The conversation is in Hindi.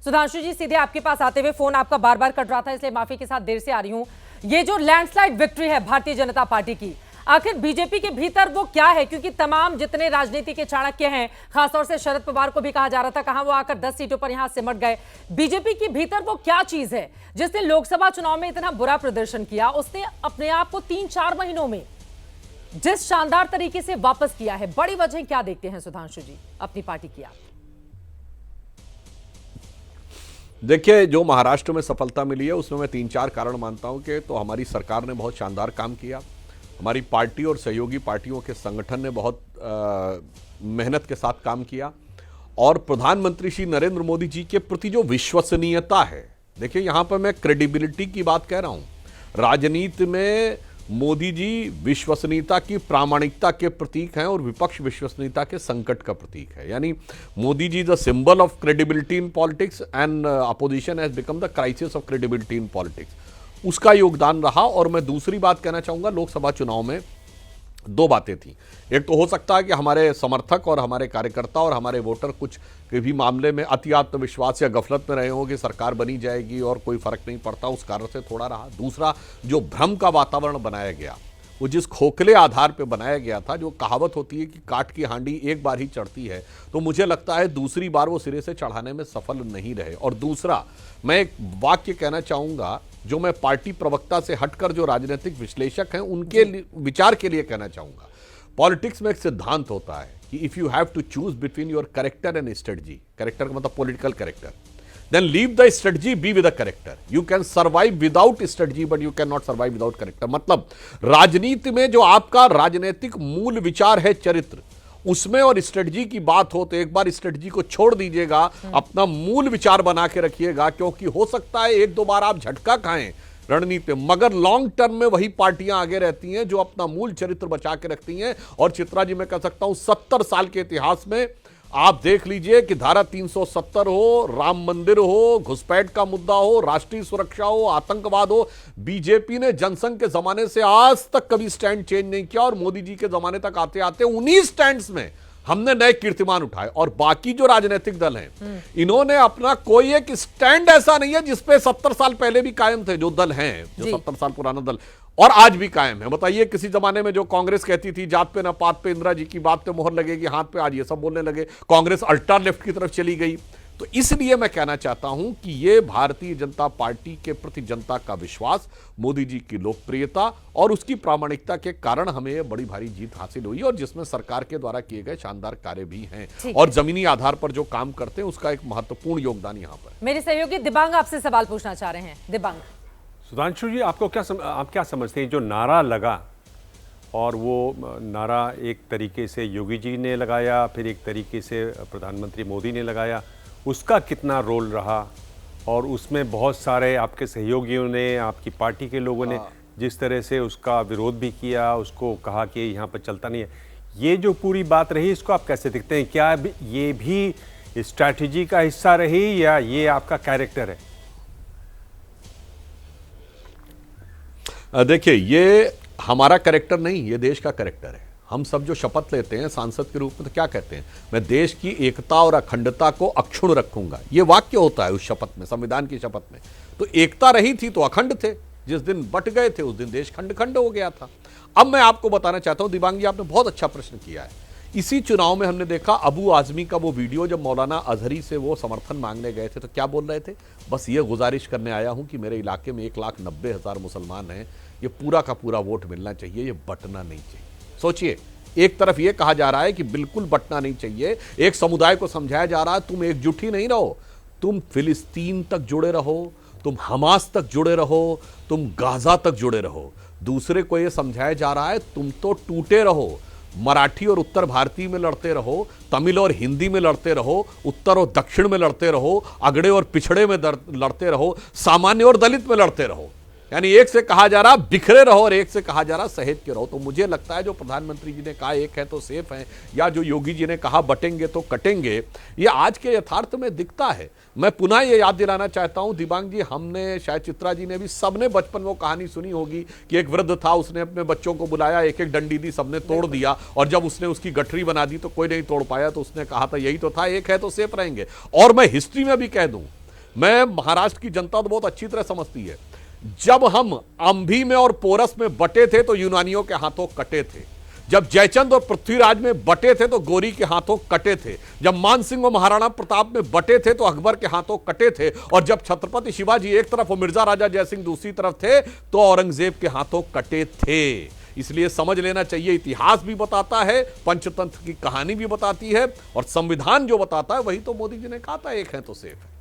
सुधांशु जी, सीधे आपके पास आते हुए फोन आपका बार बार कट रहा था, इसलिए माफी के साथ देर से आ रही हूं। ये जो लैंडस्लाइड विक्ट्री है भारतीय जनता पार्टी की, आखिर बीजेपी के भीतर वो क्या है? क्योंकि तमाम जितने राजनीति के चाणक्य हैं, खासतौर से शरद पवार को भी कहा जा रहा था, कहां वो आकर 10 सीटों पर यहां सिमट गए। बीजेपी के भीतर वो क्या चीज है जिसने लोकसभा चुनाव में इतना बुरा प्रदर्शन किया, उसने अपने आप को 3-4 महीनों में जिस शानदार तरीके से वापस किया है? बड़ी वजह क्या देखते हैं सुधांशु जी अपनी पार्टी की आप? देखिए, जो महाराष्ट्र में सफलता मिली है उसमें मैं 3-4 कारण मानता हूं कि तो हमारी सरकार ने बहुत शानदार काम किया, हमारी पार्टी और सहयोगी पार्टियों के संगठन ने बहुत मेहनत के साथ काम किया, और प्रधानमंत्री श्री नरेंद्र मोदी जी के प्रति जो विश्वसनीयता है, देखिए यहां पर मैं क्रेडिबिलिटी की बात कह रहा हूं। राजनीति में मोदी जी विश्वसनीयता की, प्रामाणिकता के प्रतीक हैं और विपक्ष विश्वसनीयता के संकट का प्रतीक है। यानी Modi ji the symbol of credibility in politics and opposition has become the crisis of credibility in politics. उसका योगदान रहा। और मैं दूसरी बात कहना चाहूंगा, लोकसभा चुनाव में 2 बातें थी। एक तो हो सकता है कि हमारे समर्थक और हमारे कार्यकर्ता और हमारे वोटर कुछ के भी मामले में अति आत्मविश्वास या गफलत में रहे हो कि सरकार बनी जाएगी और कोई फर्क नहीं पड़ता, उस कारण से थोड़ा रहा। दूसरा, जो भ्रम का वातावरण बनाया गया, वो जिस खोखले आधार पर बनाया गया था, जो कहावत होती है कि काट की हांडी एक बार ही चढ़ती है, तो मुझे लगता है दूसरी बार वो सिरे से चढ़ाने में सफल नहीं रहे। और दूसरा, मैं एक वाक्य कहना चाहूंगा जो मैं पार्टी प्रवक्ता से हटकर जो राजनीतिक विश्लेषक हैं उनके विचार के लिए कहना चाहूंगा। पॉलिटिक्स में एक सिद्धांत होता है कि if you have to choose between your character and strategy, character का मतलब political character, then leave the strategy, be with the character. You can survive without strategy, but you cannot survive without character. मतलब राजनीति में जो आपका राजनीतिक मूल विचार है, चरित्र, उसमें और स्ट्रेटजी की बात हो तो एक बार स्ट्रेटजी को छोड़ दीजिएगा, अपना मूल विचार बना के रखिएगा, क्योंकि हो सकता है 1-2 बार आप झटका खाएं रणनीति में, मगर लॉन्ग टर्म में वही पार्टियां आगे रहती हैं जो अपना मूल चरित्र बचा के रखती हैं। और चित्रा जी, मैं कह सकता हूं 70 साल के इतिहास में आप देख लीजिए कि धारा 370 हो, राम मंदिर हो, घुसपैठ का मुद्दा हो, राष्ट्रीय सुरक्षा हो, आतंकवाद हो, बीजेपी ने जनसंघ के जमाने से आज तक कभी स्टैंड चेंज नहीं किया। और मोदी जी के जमाने तक आते आते 19 स्टैंड्स में हमने नए कीर्तिमान उठाए। और बाकी जो राजनीतिक दल हैं, इन्होंने अपना कोई एक स्टैंड ऐसा नहीं है जिसपे 70 साल पहले भी कायम थे। जो दल हैं, जो 70 साल पुराना दल और आज भी कायम है। बताइए, किसी जमाने में जो कांग्रेस कहती थी जात पे न पात पे, इंदिरा जी की बात पे मोहर लगेगी हाथ पे, आज ये सब बोलने लगे। कांग्रेस अल्ट्रा लेफ्ट की तरफ चली गई। तो इसलिए मैं कहना चाहता हूं कि ये भारतीय जनता पार्टी के प्रति जनता का विश्वास, मोदी जी की लोकप्रियता और उसकी प्रामाणिकता के कारण हमें ये बड़ी भारी जीत हासिल हुई, और जिसमें सरकार के द्वारा किए गए शानदार कार्य भी हैं और जमीनी आधार पर जो काम करते हैं उसका एक महत्वपूर्ण योगदान यहां पर। मेरे सहयोगी दिबांग आपसे सवाल पूछना चाह रहे हैं। दिबांग, सुधांशु जी, आप क्या समझते हैं जो नारा लगा, और वो नारा एक तरीके से योगी जी ने लगाया, फिर एक तरीके से प्रधानमंत्री मोदी ने लगाया, उसका कितना रोल रहा? और उसमें बहुत सारे आपके सहयोगियों ने, आपकी पार्टी के लोगों ने जिस तरह से उसका विरोध भी किया, उसको कहा कि यहाँ पर चलता नहीं है, ये जो पूरी बात रही, इसको आप कैसे देखते हैं? क्या ये भी स्ट्रैटेजी का हिस्सा रही या ये आपका कैरेक्टर है? देखिए, ये हमारा कैरेक्टर नहीं, ये देश का कैरेक्टर है। हम सब जो शपथ लेते हैं सांसद के रूप में, तो क्या कहते हैं, मैं देश की एकता और अखंडता को अक्षुण्ण रखूंगा, ये वाक्य होता है उस शपथ में, संविधान की शपथ में। तो एकता रही थी तो अखंड थे, जिस दिन बट गए थे उस दिन देश खंड खंड हो गया था। अब मैं आपको बताना चाहता हूं, दिबांग जी, आपने बहुत अच्छा प्रश्न किया है। इसी चुनाव में हमने देखा अबू आजमी का वो वीडियो, जब मौलाना अजहरी से वो समर्थन मांगने गए थे, तो क्या बोल रहे थे? बस ये गुजारिश करने आया हूं कि मेरे इलाके में 1,90,000 मुसलमान हैं, ये पूरा का पूरा वोट मिलना चाहिए, ये बंटना नहीं चाहिए। सोचिए, एक तरफ ये कहा जा रहा है कि बिल्कुल बंटना नहीं चाहिए, एक समुदाय को समझाया जा रहा है तुम एकजुट ही नहीं रहो, तुम फिलिस्तीन तक जुड़े रहो, तुम हमास तक जुड़े रहो, तुम गाजा तक जुड़े रहो। दूसरे को ये समझाया जा रहा है तुम तो टूटे रहो, मराठी और उत्तर भारतीय में लड़ते रहो, तमिल और हिंदी में लड़ते रहो, उत्तर और दक्षिण में लड़ते रहो, अगड़े और पिछड़े में लड़ते रहो, सामान्य और दलित में लड़ते रहो। यानी एक से कहा जा रहा बिखरे रहो और एक से कहा जा रहा सहेज के रहो। तो मुझे लगता है जो प्रधानमंत्री जी ने कहा एक है तो सेफ है, या जो योगी जी ने कहा बटेंगे तो कटेंगे, ये आज के यथार्थ में दिखता है। मैं पुनः ये याद दिलाना चाहता हूं दिबांग जी, हमने, शायद चित्रा जी ने भी, सबने बचपन वो कहानी सुनी होगी कि एक वृद्ध था, उसने अपने बच्चों को बुलाया, एक एक डंडी दी, सबने तोड़ दिया, और जब उसने उसकी गठरी बना दी तो कोई नहीं तोड़ पाया, तो उसने कहा था यही तो था, एक है तो सेफ रहेंगे। और मैं हिस्ट्री में भी कह दूं मैं महाराष्ट्र की जनता तो बहुत अच्छी तरह समझती है। जब हम अंभी में और पोरस में बटे थे तो यूनानियों के हाथों कटे थे, जब जयचंद और पृथ्वीराज में बटे थे तो गोरी के हाथों कटे थे, जब मानसिंह और महाराणा प्रताप में बटे थे तो अकबर के हाथों कटे थे, और जब छत्रपति शिवाजी एक तरफ और मिर्जा राजा जयसिंह दूसरी तरफ थे तो औरंगजेब के हाथों कटे थे। इसलिए समझ लेना चाहिए, इतिहास भी बताता है, पंचतंत्र की कहानी भी बताती है, और संविधान जो बताता है वही तो मोदी जी ने कहा था, एक है तो सेफ है।